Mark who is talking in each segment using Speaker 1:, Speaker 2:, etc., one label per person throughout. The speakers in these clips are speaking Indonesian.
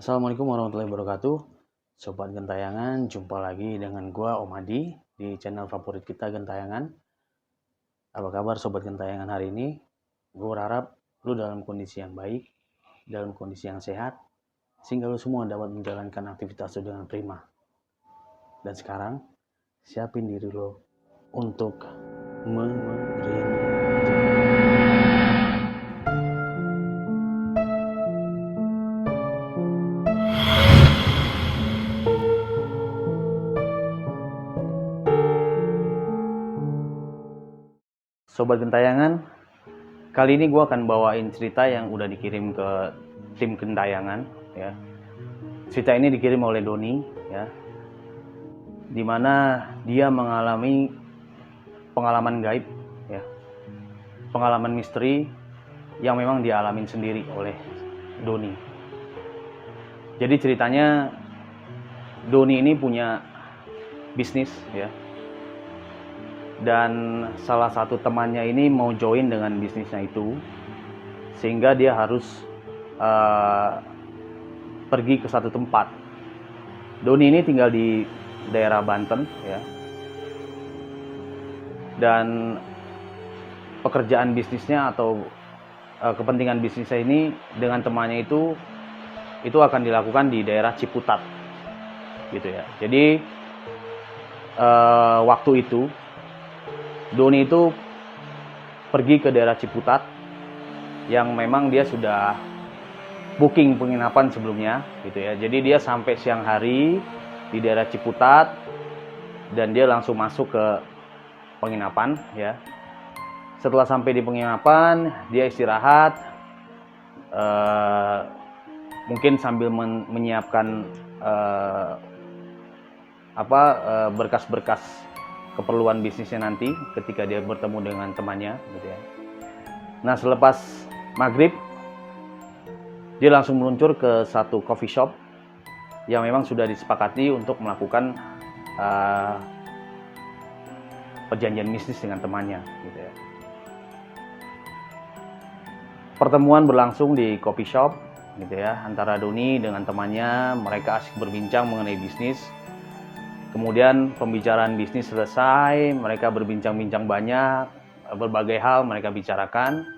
Speaker 1: Assalamualaikum warahmatullahi wabarakatuh. Sobat Gentayangan, jumpa lagi dengan gua Om Adi di channel favorit kita Gentayangan. Apa kabar Sobat Gentayangan hari ini? Gue berharap lu dalam kondisi yang baik, dalam kondisi yang sehat, sehingga lu semua dapat menjalankan aktivitas lu dengan prima. Dan sekarang, siapin diri lo untuk merindu. Sobat Gentayangan, kali ini gue akan bawain cerita yang udah dikirim ke tim Gentayangan, ya. Cerita ini dikirim oleh Doni, ya, dimana dia mengalami pengalaman gaib, ya, pengalaman misteri yang memang dia alamin sendiri oleh Doni. Jadi ceritanya Doni ini punya bisnis, ya. Dan salah satu temannya ini mau join dengan bisnisnya itu, sehingga dia harus pergi ke satu tempat. Doni ini tinggal di daerah Banten, ya, dan pekerjaan bisnisnya atau kepentingan bisnisnya ini dengan temannya itu akan dilakukan di daerah Ciputat, gitu ya. Jadi waktu itu Doni itu pergi ke daerah Ciputat yang memang dia sudah booking penginapan sebelumnya, gitu ya. Jadi dia sampai siang hari di daerah Ciputat dan dia langsung masuk ke penginapan, ya. Setelah sampai di penginapan, dia istirahat, mungkin sambil menyiapkan berkas-berkas keperluan bisnisnya nanti ketika dia bertemu dengan temannya, gitu ya. Nah, selepas maghrib dia langsung meluncur ke satu coffee shop yang memang sudah disepakati untuk melakukan perjanjian bisnis dengan temannya, gitu ya. Pertemuan berlangsung di coffee shop, gitu ya, antara Doni dengan temannya. Mereka asik berbincang mengenai bisnis. Kemudian pembicaraan bisnis selesai, mereka berbincang-bincang banyak, berbagai hal mereka bicarakan,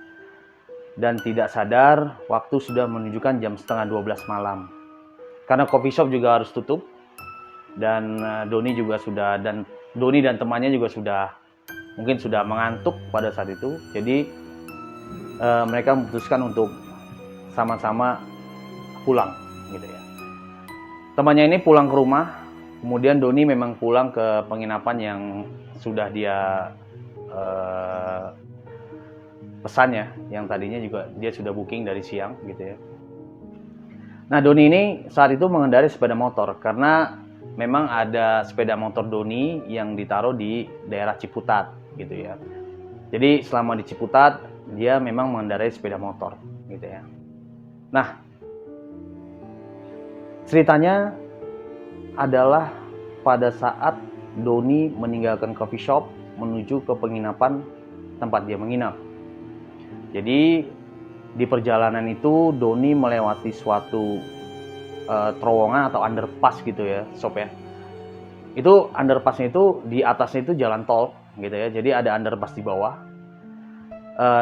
Speaker 1: dan tidak sadar waktu sudah menunjukkan jam 11:30 malam. Karena coffee shop juga harus tutup, dan Doni dan temannya juga mungkin sudah mengantuk pada saat itu. Jadi mereka memutuskan untuk sama-sama pulang, gitu ya. Temannya ini pulang ke rumah. Kemudian Doni memang pulang ke penginapan yang sudah dia pesan, ya, yang tadinya juga dia sudah booking dari siang, gitu ya. Nah, Doni ini saat itu mengendarai sepeda motor karena memang ada sepeda motor Doni yang ditaruh di daerah Ciputat, gitu ya. Jadi selama di Ciputat dia memang mengendarai sepeda motor, gitu ya. Nah, ceritanya adalah pada saat Doni meninggalkan coffee shop menuju ke penginapan tempat dia menginap. Jadi di perjalanan itu Doni melewati suatu terowongan atau underpass, gitu ya, sob ya. Itu underpassnya itu di atasnya itu jalan tol, gitu ya. Jadi ada underpass di bawah.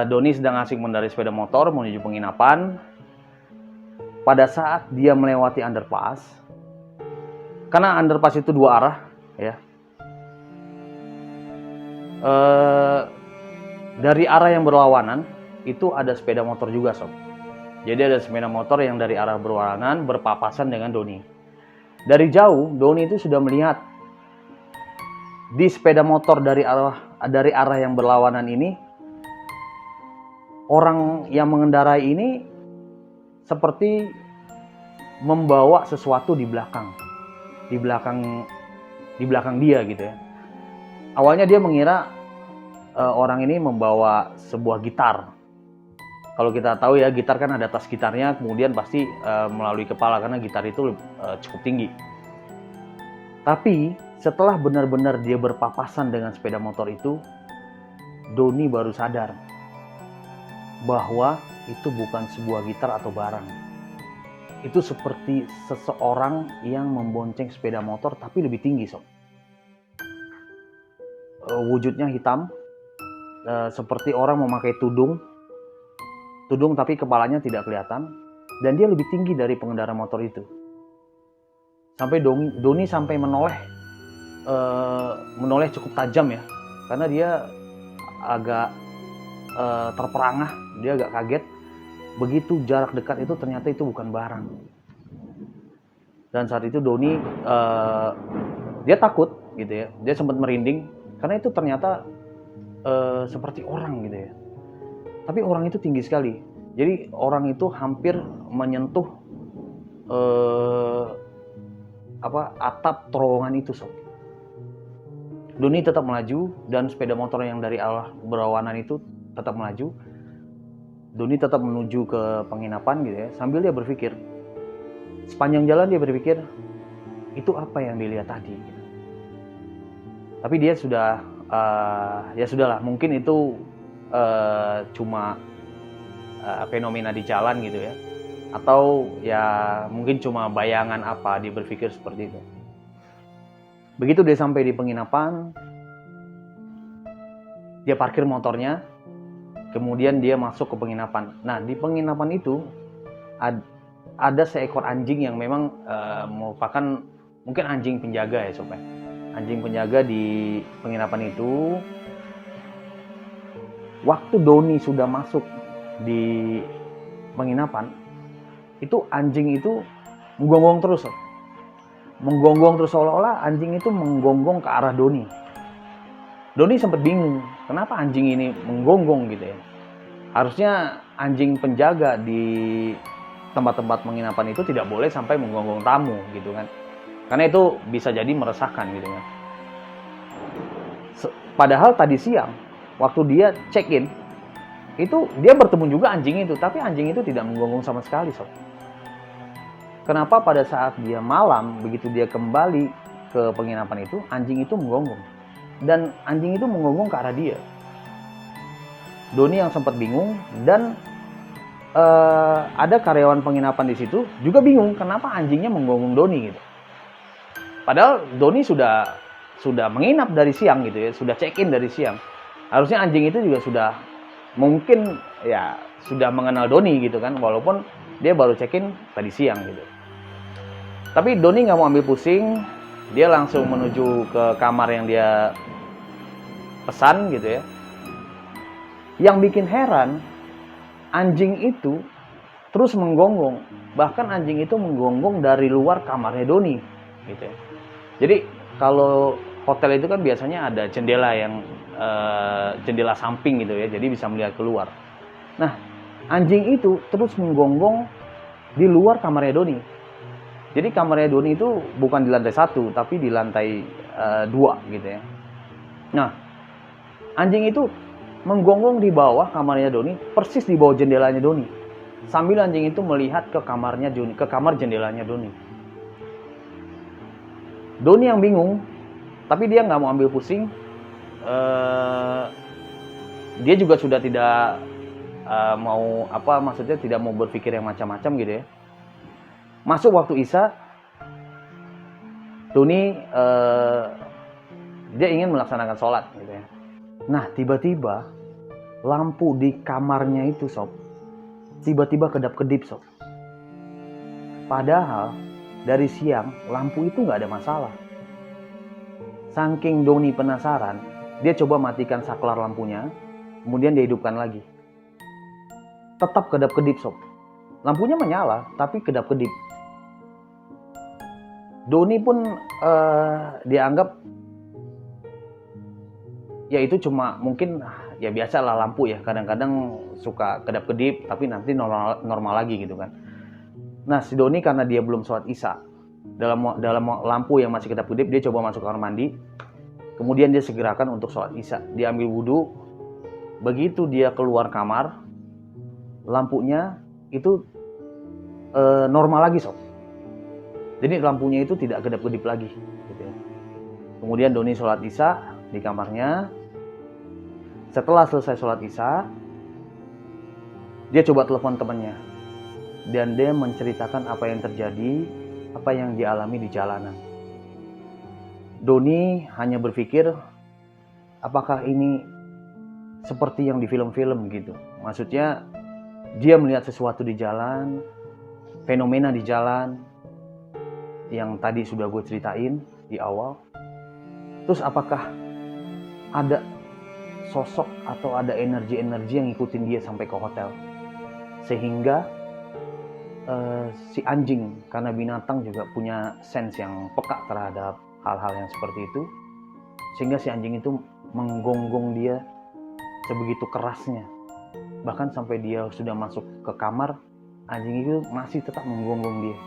Speaker 1: Doni sedang asik mengendarai sepeda motor menuju penginapan. Pada saat dia melewati underpass, karena underpass itu dua arah, ya. Dari arah yang berlawanan itu ada sepeda motor juga, sob. Jadi ada sepeda motor yang dari arah berlawanan berpapasan dengan Doni. Dari jauh Doni itu sudah melihat di sepeda motor dari arah yang berlawanan ini, orang yang mengendarai ini seperti membawa sesuatu di belakang dia, gitu ya. Awalnya dia mengira orang ini membawa sebuah gitar. Kalau kita tahu, ya, gitar kan ada tas gitarnya, kemudian pasti melalui kepala karena gitar itu cukup tinggi. Tapi setelah benar-benar dia berpapasan dengan sepeda motor itu, Doni baru sadar bahwa itu bukan sebuah gitar atau barang. itu seperti seseorang yang membonceng sepeda motor tapi lebih tinggi, sob. Wujudnya hitam, seperti orang memakai tudung tapi kepalanya tidak kelihatan, dan dia lebih tinggi dari pengendara motor itu. Sampai Doni sampai menoleh cukup tajam ya, karena dia agak terperangah, dia agak kaget. Begitu jarak dekat itu ternyata itu bukan barang. Dan saat itu Doni dia takut gitu ya, dia sempat merinding karena itu ternyata seperti orang gitu ya. Tapi orang itu tinggi sekali, jadi orang itu hampir menyentuh atap terowongan itu, sob. Doni tetap melaju dan sepeda motor yang dari arah berlawanan itu tetap melaju. Doni tetap menuju ke penginapan gitu ya, sambil dia berpikir, sepanjang jalan dia berpikir, itu apa yang dilihat tadi gitu. Tapi dia sudah ya sudahlah, mungkin itu cuma fenomena di jalan gitu ya, atau ya mungkin cuma bayangan apa, dia berpikir seperti itu. Begitu dia sampai di penginapan, dia parkir motornya, kemudian dia masuk ke penginapan. Nah, di penginapan itu ada seekor anjing yang memang merupakan mungkin anjing penjaga ya, sob. Anjing penjaga di penginapan itu. Waktu Doni sudah masuk di penginapan, itu anjing itu menggonggong terus, sob. Menggonggong terus, seolah-olah anjing itu menggonggong ke arah Doni. Doni sempat bingung, kenapa anjing ini menggonggong gitu ya. Harusnya anjing penjaga di tempat-tempat penginapan itu tidak boleh sampai menggonggong tamu gitu kan. Karena itu bisa jadi meresahkan gitu kan. Padahal tadi siang waktu dia check-in, itu dia bertemu juga anjing itu, tapi anjing itu tidak menggonggong sama sekali, sob. Kenapa pada saat dia malam, begitu dia kembali ke penginapan itu, anjing itu menggonggong. Dan anjing itu menggonggong ke arah dia. Doni yang sempat bingung, dan ada karyawan penginapan di situ juga bingung kenapa anjingnya menggonggong Doni gitu. Padahal Doni sudah menginap dari siang gitu ya, sudah check-in dari siang. Harusnya anjing itu juga sudah mungkin ya sudah mengenal Doni gitu kan, walaupun dia baru check-in tadi siang gitu. Tapi Doni nggak mau ambil pusing, dia langsung menuju ke kamar yang dia pesan gitu ya. Yang bikin heran, anjing itu terus menggonggong. Bahkan anjing itu menggonggong dari luar kamarnya Doni gitu ya. Jadi kalau hotel itu kan biasanya ada jendela yang jendela samping gitu ya, jadi bisa melihat keluar. Nah, anjing itu terus menggonggong di luar kamarnya Doni. Jadi kamarnya Doni itu bukan di lantai 1, tapi di lantai 2 gitu ya. Nah, anjing itu menggonggong di bawah kamarnya Doni, persis di bawah jendelanya Doni. Sambil anjing itu melihat ke kamarnya Doni, ke kamar jendelanya Doni. Doni yang bingung, tapi dia nggak mau ambil pusing. Dia juga sudah tidak tidak mau berpikir yang macam-macam gitu ya. Masuk waktu Isya, Doni dia ingin melaksanakan sholat gitu ya. Nah, tiba-tiba lampu di kamarnya itu, sob, tiba-tiba kedap-kedip, sob. Padahal dari siang lampu itu nggak ada masalah. Saking Doni penasaran, dia coba matikan saklar lampunya, kemudian dia hidupkan lagi. Tetap kedap-kedip, sob. Lampunya menyala, tapi kedap-kedip. Doni pun dianggap ya itu cuma mungkin ya biasalah lampu ya, kadang-kadang suka kedap-kedip tapi nanti normal lagi gitu kan. Nah, si Doni karena dia belum sholat Isya, dalam lampu yang masih kedap-kedip, dia coba masuk kamar mandi. Kemudian dia segerakan untuk sholat Isya, dia ambil wudhu. Begitu dia keluar kamar, lampunya itu normal lagi, sob. Jadi lampunya itu tidak kedap-kedip lagi gitu ya. Kemudian Doni sholat Isya di kamarnya. Setelah selesai sholat Isya, dia coba telepon temannya. dan dia menceritakan apa yang terjadi, apa yang dialami di jalanan. Doni hanya berpikir, apakah ini seperti yang di film-film gitu. Maksudnya dia melihat sesuatu di jalan, fenomena di jalan yang tadi sudah gue ceritain di awal. Terus apakah ada sosok atau ada energi-energi yang ngikutin dia sampai ke hotel, sehingga si anjing, karena binatang juga punya sense yang peka terhadap hal-hal yang seperti itu, sehingga si anjing itu menggonggong dia sebegitu kerasnya, bahkan sampai dia sudah masuk ke kamar, anjing itu masih tetap menggonggong dia.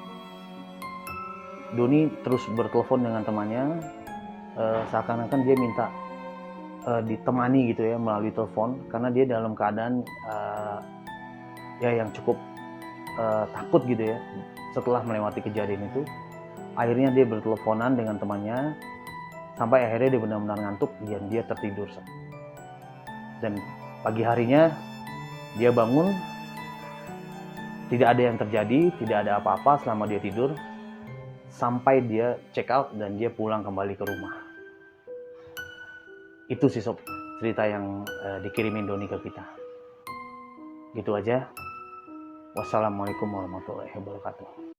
Speaker 1: Doni terus bertelepon dengan temannya, seakan-akan dia minta ditemani gitu ya melalui telepon, karena dia dalam keadaan ya yang cukup takut gitu ya setelah melewati kejadian itu. Akhirnya dia berteleponan dengan temannya sampai akhirnya dia benar-benar ngantuk dan dia tertidur. Dan pagi harinya dia bangun, tidak ada yang terjadi, tidak ada apa-apa selama dia tidur sampai dia check out dan dia pulang kembali ke rumah. Itu sih sob, cerita yang dikirimin Doni ke kita. Gitu aja. Wassalamualaikum warahmatullahi wabarakatuh.